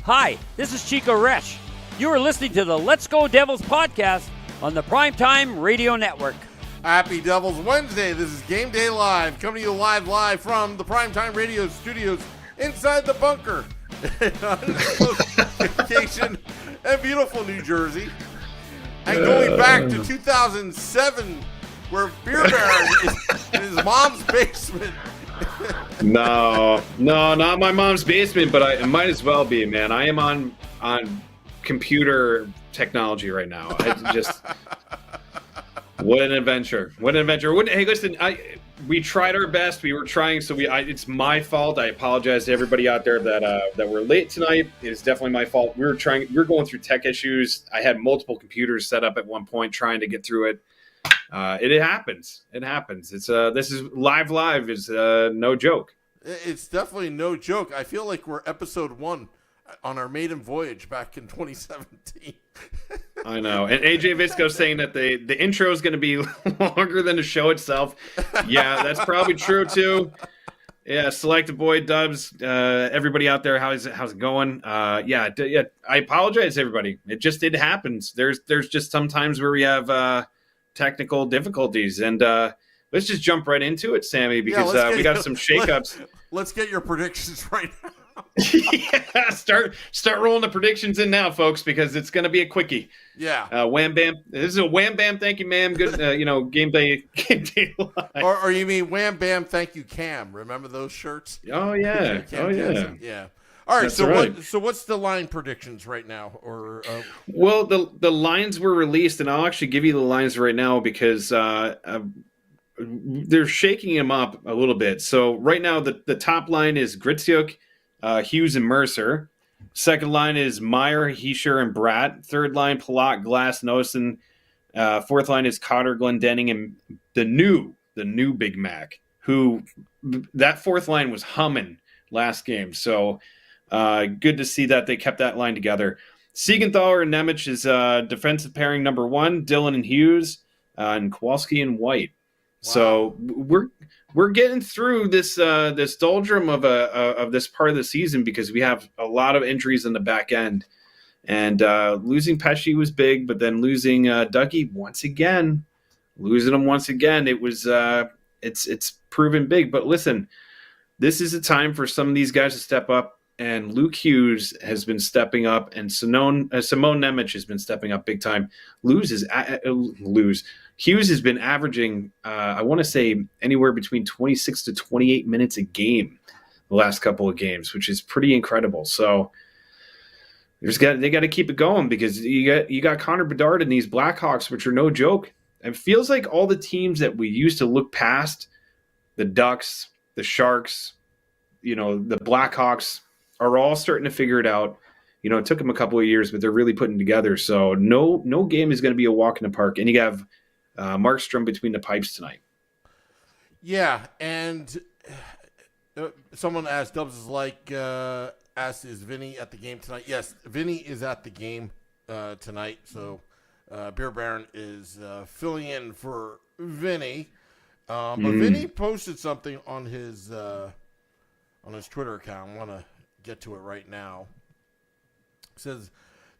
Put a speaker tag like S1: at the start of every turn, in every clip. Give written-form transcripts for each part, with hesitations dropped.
S1: Hi, this is Chico Resch. You are listening to the Let's Go Devils podcast on the Primetime Radio Network.
S2: Happy Devils Wednesday. This is Game Day Live, coming to you live from the Primetime Radio studios inside the bunker on vacation in beautiful New Jersey. And going back to 2007, where Beer Baron is in his mom's basement.
S3: No, not my mom's basement, but it might as well be, man. I am on computer technology right now. I just what an adventure! Hey, listen, we tried our best. We were trying, so it's my fault. I apologize to everybody out there that were late tonight. It is definitely my fault. We were going through tech issues. I had multiple computers set up at one point trying to get through it. It happens. It's this is live is no joke.
S2: It's definitely no joke. I feel like we're episode 1 on our maiden voyage back in 2017.
S3: I know. And AJ Visco saying that the intro is going to be longer than the show itself. Yeah, that's probably true too. Yeah, Selected Boy, Dubs, everybody out there, how's it going? Yeah. I apologize, everybody. It happens. There's just some times where we have technical difficulties, and let's just jump right into it, Sammy, because we got some shakeups.
S2: Let's get your predictions right now.
S3: Yeah, start rolling the predictions in now, folks, because it's going to be a quickie.
S2: Yeah.
S3: Wham bam. This is a wham bam. Thank you, ma'am. Good. Game day live.
S2: Or you mean wham bam? Thank you, Cam. Remember those shirts?
S3: Oh yeah.
S2: Yeah. All right.
S3: That's
S2: right. What's the line predictions right now? Or
S3: well, the lines were released, and I'll actually give you the lines right now because they're shaking them up a little bit. So right now, the top line is Gritsuk, Hughes, and Mercer. Second line is Meyer, Heischer, and Bratt. Third line, Palat, Glass, Nosen. Fourth line is Cotter, Glendening, and the new Big Mac, who that fourth line was humming last game. So good to see that they kept that line together. Siegenthaler and Nemec is defensive pairing number 1, Dillon and Hughes, and Kowalski and White. Wow. So we're getting through this doldrum of this part of the season because we have a lot of injuries in the back end, and losing Pesci was big, but then losing Dougie losing him once again, it was it's proven big. But listen, this is a time for some of these guys to step up, and Luke Hughes has been stepping up, and Simone Nemec has been stepping up big time. Hughes has been averaging, I want to say, anywhere between 26 to 28 minutes a game the last couple of games, which is pretty incredible. So they got to keep it going because you got Connor Bedard and these Blackhawks, which are no joke. It feels like all the teams that we used to look past, the Ducks, the Sharks, the Blackhawks, are all starting to figure it out. It took them a couple of years, but they're really putting together. So no game is going to be a walk in the park. And you have Markstrom between the pipes tonight.
S2: Yeah, and someone asked, Dubs is asked, is Vinny at the game tonight? Yes, Vinny is at the game tonight. So Beer Baron is filling in for Vinny. But Vinny posted something on his Twitter account. I want to get to it right now. It says,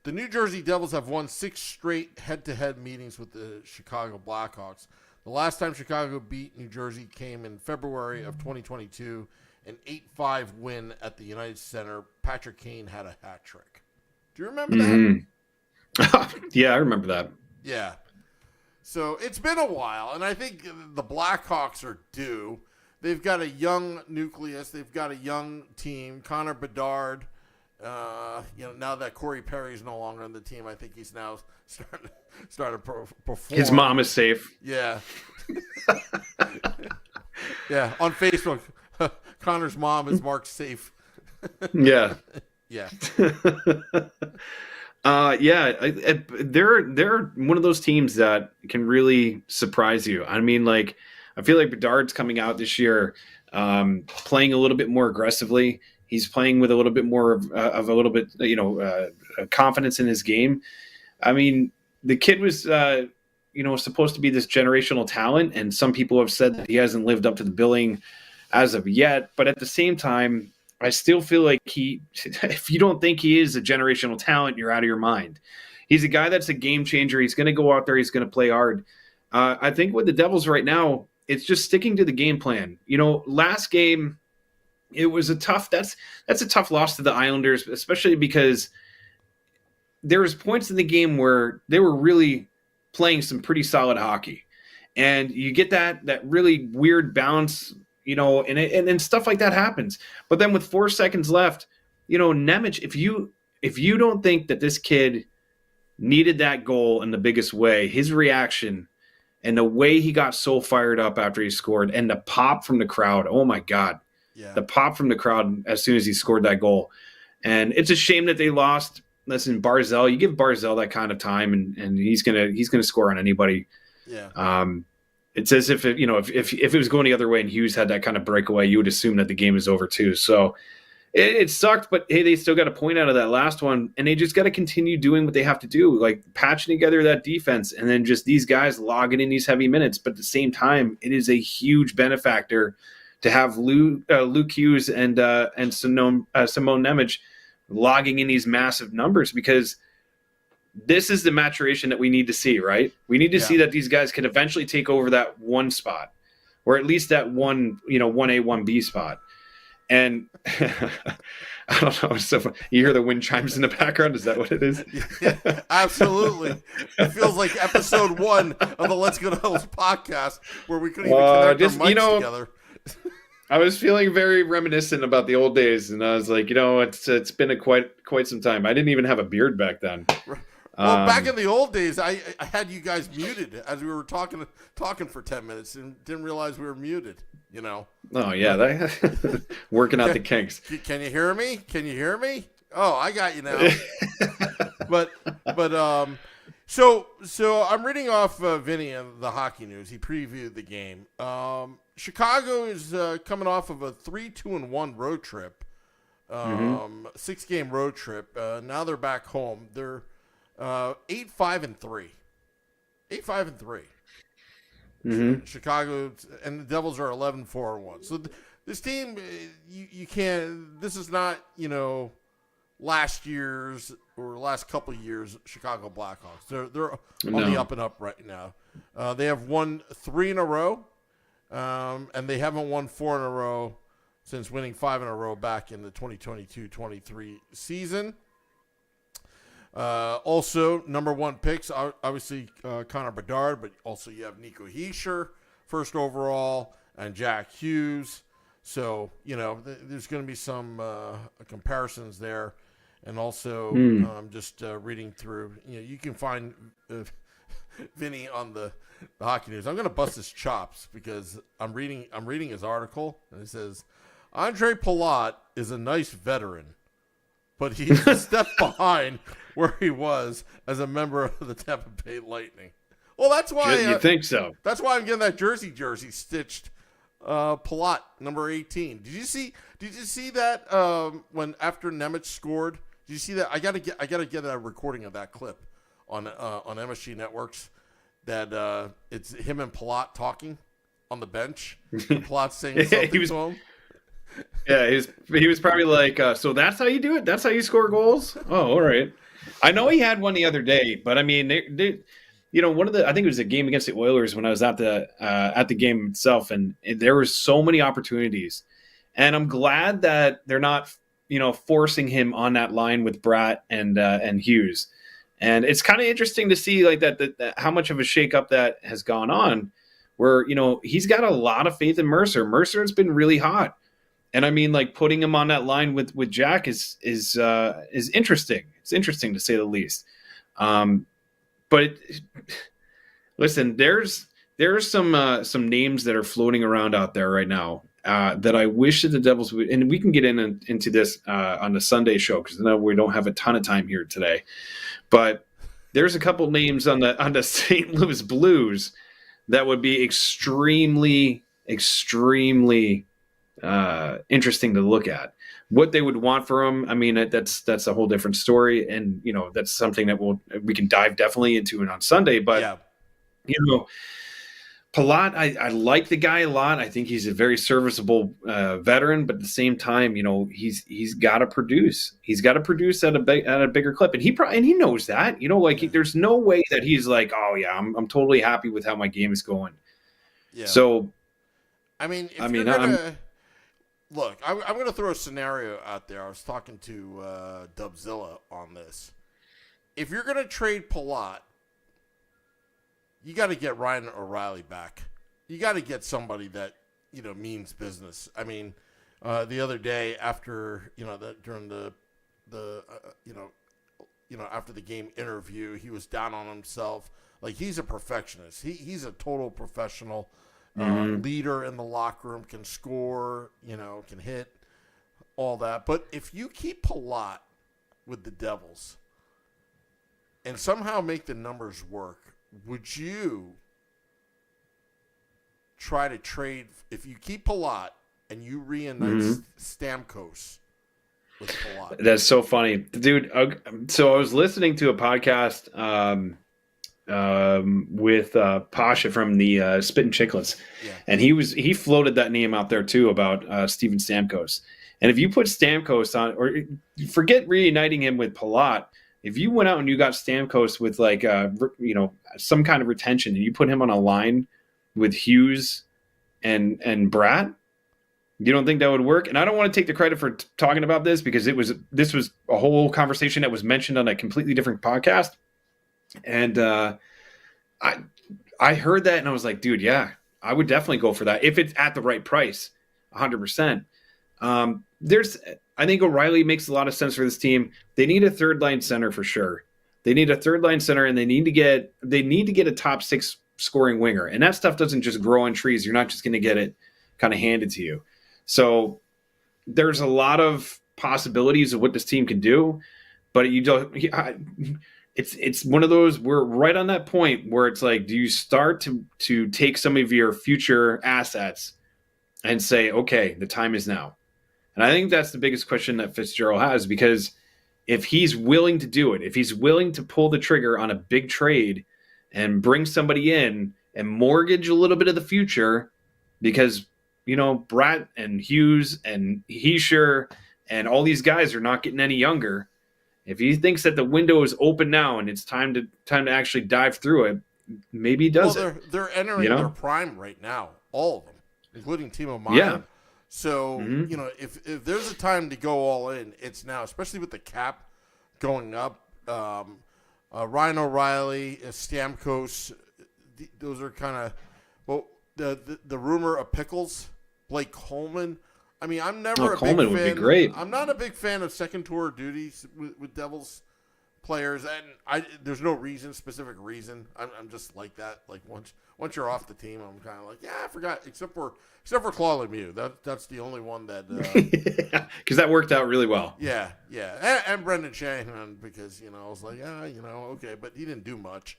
S2: the New Jersey Devils have won 6 straight head-to-head meetings with the Chicago Blackhawks. The last time Chicago beat New Jersey came in February of 2022, an 8-5 win at the United Center. Patrick Kane had a hat trick. Do you remember that?
S3: Yeah, I remember that.
S2: Yeah. So it's been a while, and I think the Blackhawks are due. They've got a young nucleus. They've got a young team. Connor Bedard. Now that Corey Perry's no longer on the team, I think he's now starting to perform.
S3: His mom is safe.
S2: Yeah. Yeah. On Facebook, Connor's mom is marked safe.
S3: Yeah.
S2: Yeah.
S3: They're one of those teams that can really surprise you. I mean, I feel like Bedard's coming out this year, playing a little bit more aggressively. He's playing with a little bit more of a little bit, confidence in his game. I mean, the kid was, supposed to be this generational talent, and some people have said that he hasn't lived up to the billing as of yet. But at the same time, I still feel like if you don't think he is a generational talent, you're out of your mind. He's a guy that's a game changer. He's going to go out there. He's going to play hard. I think with the Devils right now, it's just sticking to the game plan. Last game, it was that's a tough loss to the Islanders, especially because there was points in the game where they were really playing some pretty solid hockey. And you get that really weird bounce, and stuff like that happens. But then with 4 seconds left, Nemec, if you don't think that this kid needed that goal in the biggest way, his reaction and the way he got so fired up after he scored and the pop from the crowd, oh my God.
S2: Yeah.
S3: The pop from the crowd as soon as he scored that goal. And it's a shame that they lost. Listen, Barzal, you give Barzal that kind of time and he's gonna score on anybody.
S2: Yeah.
S3: It's as if if it was going the other way and Hughes had that kind of breakaway, you would assume that the game is over too. So it sucked, but hey, they still got a point out of that last one, and they just got to continue doing what they have to do, like patching together that defense, and then just these guys logging in these heavy minutes. But at the same time, it is a huge benefactor to have Luke Hughes and Simone Nemec logging in these massive numbers, because this is the maturation that we need to see, right? We need to see that these guys can eventually take over that one spot, or at least that one, 1A, 1B spot. And I don't know. So you hear the wind chimes in the background. Is that what it is?
S2: Yeah, absolutely. It feels like episode 1 of the Let's Go Devils podcast, where we couldn't even connect our mics together.
S3: I was feeling very reminiscent about the old days, and I was like, it's been quite some time. I didn't even have a beard back then.
S2: Well, back in the old days, I had you guys muted as we were talking for 10 minutes and didn't realize we were muted.
S3: Oh yeah, working out the kinks.
S2: Can you hear me? Can you hear me? Oh, I got you now. but so I'm reading off Vinny and the Hockey News. He previewed the game. Chicago is coming off of a 3-2-1 road trip, 6-game road trip. Now they're back home. They're 8-5-3. 8-5-3.
S3: Mm-hmm.
S2: Chicago and the Devils are 11-4-1. So this team, you can't. This is not last year's or last couple of years Chicago Blackhawks. They're on the up and up right now. They have won 3 in a row, and they haven't won 4 in a row since winning 5 in a row back in the 2022-23 season. Also, number 1 picks, obviously Connor Bedard, but also you have Nico Hischier, first overall, and Jack Hughes. So, there's going to be some comparisons there. And also, just reading through, you can find Vinny on the Hockey News. I'm going to bust his chops because I'm reading his article, and it says, Andre Palat is a nice veteran, but he's a step behind where he was as a member of the Tampa Bay Lightning. Well, that's why
S3: you think so.
S2: That's why I'm getting that jersey stitched. Palat, number 18. Did you see that when after Nemec scored? Did you see that? I gotta get a recording of that clip on MSG Networks. That it's him and Palat talking on the bench. And Palat saying something to him.
S3: Yeah, he was probably like, so that's how you do it? That's how you score goals? Oh, all right. I know he had one the other day, but I mean, they I think it was a game against the Oilers when I was at the game itself, and there were so many opportunities, and I'm glad that they're not, forcing him on that line with Bratt and Hughes, and it's kind of interesting to see like that how much of a shakeup that has gone on, where he's got a lot of faith in Mercer. Mercer has been really hot. And I mean, like putting him on that line with Jack is interesting. It's interesting to say the least. But listen, there's some names that are floating around out there right now that I wish that the Devils would. And we can get into this on the Sunday show because we don't have a ton of time here today. But there's a couple names on the St. Louis Blues that would be extremely interesting to look at. What they would want for him, I mean, that's a whole different story, and that's something that we can dive definitely into it on Sunday. But Palat, I like the guy a lot. I think he's a very serviceable veteran, but at the same time, he's got to produce. He's got to produce at a bigger clip, and he knows that. There's no way that he's like, oh yeah, I'm totally happy with how my game is going.
S2: Yeah.
S3: So,
S2: I'm going to throw a scenario out there. I was talking to Dubzilla on this. If you're going to trade Palat, you got to get Ryan O'Reilly back. You got to get somebody that means business. I mean, the other day after during the after the game interview, he was down on himself. Like, he's a perfectionist. He's a total professional leader in the locker room. Can score, can hit, all that. But if you keep Palat with the Devils and somehow make the numbers work, would you try to trade if you keep Palat and you reunite Stamkos with Palat?
S3: That's so funny, dude. So I was listening to a podcast with Pasha from the Spittin' Chicklets, and he floated that name out there too about Steven Stamkos. And if you put Stamkos on, or forget reuniting him with Palat, if you went out and you got Stamkos with some kind of retention, and you put him on a line with Hughes and Bratt, you don't think that would work? And I don't want to take the credit for talking about this, because this was a whole conversation that was mentioned on a completely different podcast. And I heard that and I was like, dude, yeah, I would definitely go for that if it's at the right price, 100%. I think O'Reilly makes a lot of sense for this team. They need a third line center for sure. They need a third line center, and they need to get a top 6 scoring winger. And that stuff doesn't just grow on trees. You're not just going to get it kind of handed to you. So there's a lot of possibilities of what this team can do, but it's one of those, we're right on that point where it's like, do you start to take some of your future assets and say, okay, the time is now? And I think that's the biggest question that Fitzgerald has, because if he's willing to do it, if he's willing to pull the trigger on a big trade and bring somebody in and mortgage a little bit of the future, because, Bratt and Hughes and Heischer and all these guys are not getting any younger. If he thinks that the window is open now and it's time to actually dive through it, maybe he does it.
S2: They're entering their prime right now, all of them, including Timo Meier.
S3: Yeah.
S2: So, if there's a time to go all in, it's now, especially with the cap going up. Ryan O'Reilly, Stamkos, those are kind of, the rumor of Pickles, Blake Coleman. I mean, I'm never a big fan.
S3: Would be great.
S2: I'm not a big fan of second tour duties with Devils players, and there's no specific reason. I'm just like that. Like once you're off the team, I'm kind of like, yeah, I forgot. Except for Claude Lemieux. That's the only one that
S3: because that worked out really well.
S2: Yeah, and Brendan Shanahan, because I was like, okay, but he didn't do much.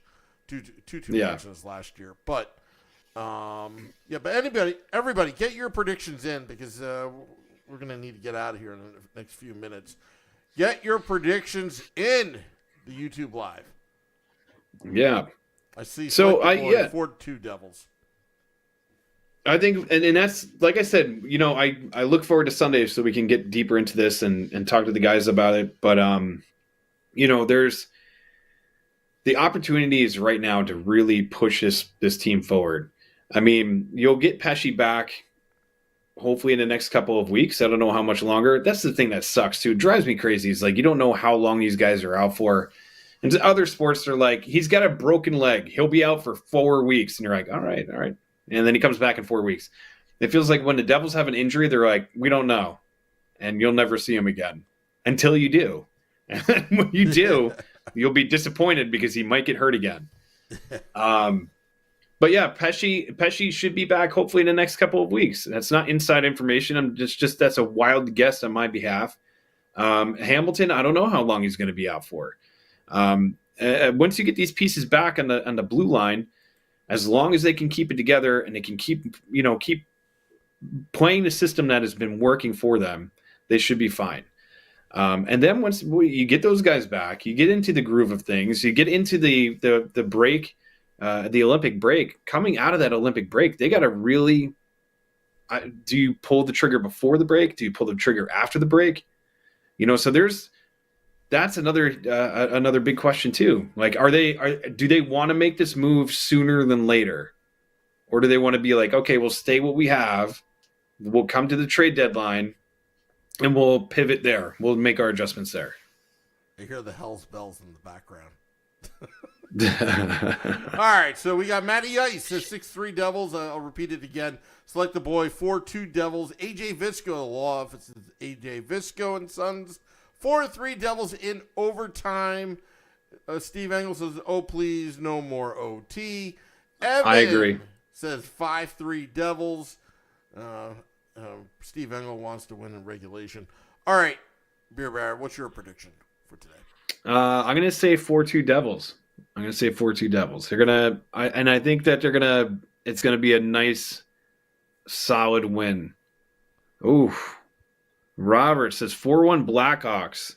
S2: Two mentions last year, but. But everybody, get your predictions in, because we're going to need to get out of here in the next few minutes. Get your predictions in the YouTube Live.
S3: Yeah.
S2: I see.
S3: So
S2: 4-2 Devils.
S3: I think, and that's, like I said, I look forward to Sunday so we can get deeper into this and talk to the guys about it. But, there's the opportunities right now to really push this team forward. I mean, you'll get Pesce back hopefully in the next couple of weeks. I don't know how much longer. That's the thing that sucks too. It drives me crazy. It's like, you don't know how long these guys are out for. And to other sports, they're like, he's got a broken leg. He'll be out for 4 weeks. And you're like, all right. And then he comes back in 4 weeks. It feels like when the Devils have an injury, they're like, we don't know. And you'll never see him again until you do. And when you do, you'll be disappointed because he might get hurt again. But yeah, Pesce should be back hopefully in the next couple of weeks. That's not inside information. I'm just that's a wild guess on my behalf. Hamilton, I don't know how long he's going to be out for. Once you get these pieces back on the blue line, as long as they can keep it together and they can keep playing the system that has been working for them, they should be fine. And then once you get those guys back, you get into the groove of things, you get into the break the Olympic break. Coming out of that Olympic break, they got to really. Do you pull the trigger before the break? Do you pull the trigger after the break? So that's another big question too. Like, do they want to make this move sooner than later, or do they want to be like, okay, we'll stay what we have, we'll come to the trade deadline, and we'll pivot there. We'll make our adjustments there.
S2: I hear the hell's bells in the background. All right, so we got Matty Ice, says 6'3 Devils. I'll repeat it again. Select the boy, 4-2 Devils. AJ Visco, the law office is AJ Visco and Sons. 4-3 Devils in overtime. Steve Engel says, oh, please, no more OT. Evan
S3: I agree.
S2: Says 5-3 Devils. Steve Engel wants to win in regulation. All right, Beer Bear, what's your prediction for today?
S3: I'm going to say 4-2 Devils. They're going to, I think that it's going to be a nice, solid win. Ooh. Robert says 4-1 Blackhawks.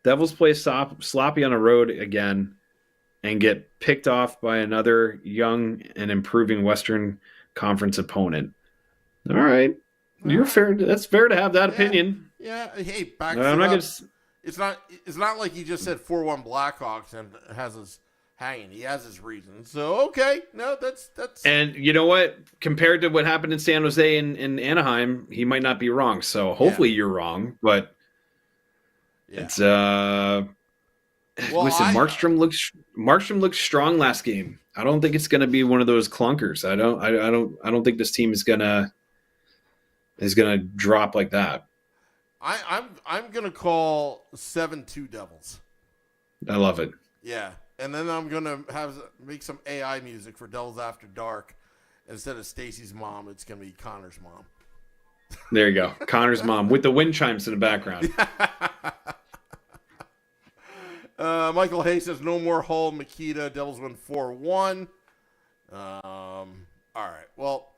S3: Devils play sloppy on the road again and get picked off by another young and improving Western Conference opponent. All right. You're fair. That's fair to have that opinion.
S2: Yeah. Hey, back
S3: I'm not
S2: up.
S3: gonna...
S2: It's not like he just said 4-1 Blackhawks and has us hanging. He has his reasons. So, okay. No, that's.
S3: And you know what? Compared to what happened in San Jose and Anaheim, he might not be wrong. So hopefully you're wrong. But it's listen, Markstrom looks strong last game. I don't think it's going to be one of those clunkers. I don't think this team is gonna drop like that.
S2: I'm gonna call 7-2 Devils.
S3: I love it.
S2: Yeah, and then I'm gonna make some AI music for Devils After Dark. Instead of Stacy's mom, it's gonna be Connor's mom.
S3: There you go, Connor's mom with the wind chimes in the background.
S2: Michael Hayes says no more Hull Makita. Devils win 4-1. All right, well.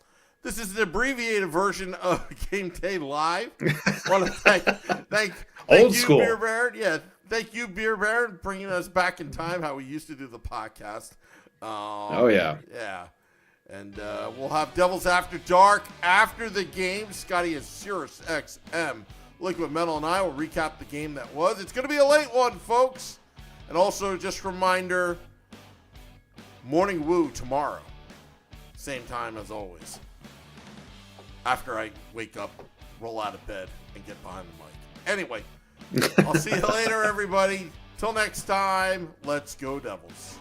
S2: This is the abbreviated version of Game Day Live. I want to thank
S3: Old
S2: you,
S3: school.
S2: Beer Baron. Yeah, thank you, Beer Baron, bringing us back in time how we used to do the podcast.
S3: Oh, yeah.
S2: Yeah. And we'll have Devils After Dark after the game. Scotty is Sirius XM. Liquid Metal and I will recap the game that was. It's going to be a late one, folks. And also, just a reminder, Morning Woo tomorrow. Same time as always. After I wake up, roll out of bed, and get behind the mic. Anyway, I'll see you later, everybody. Till next time, let's go Devils.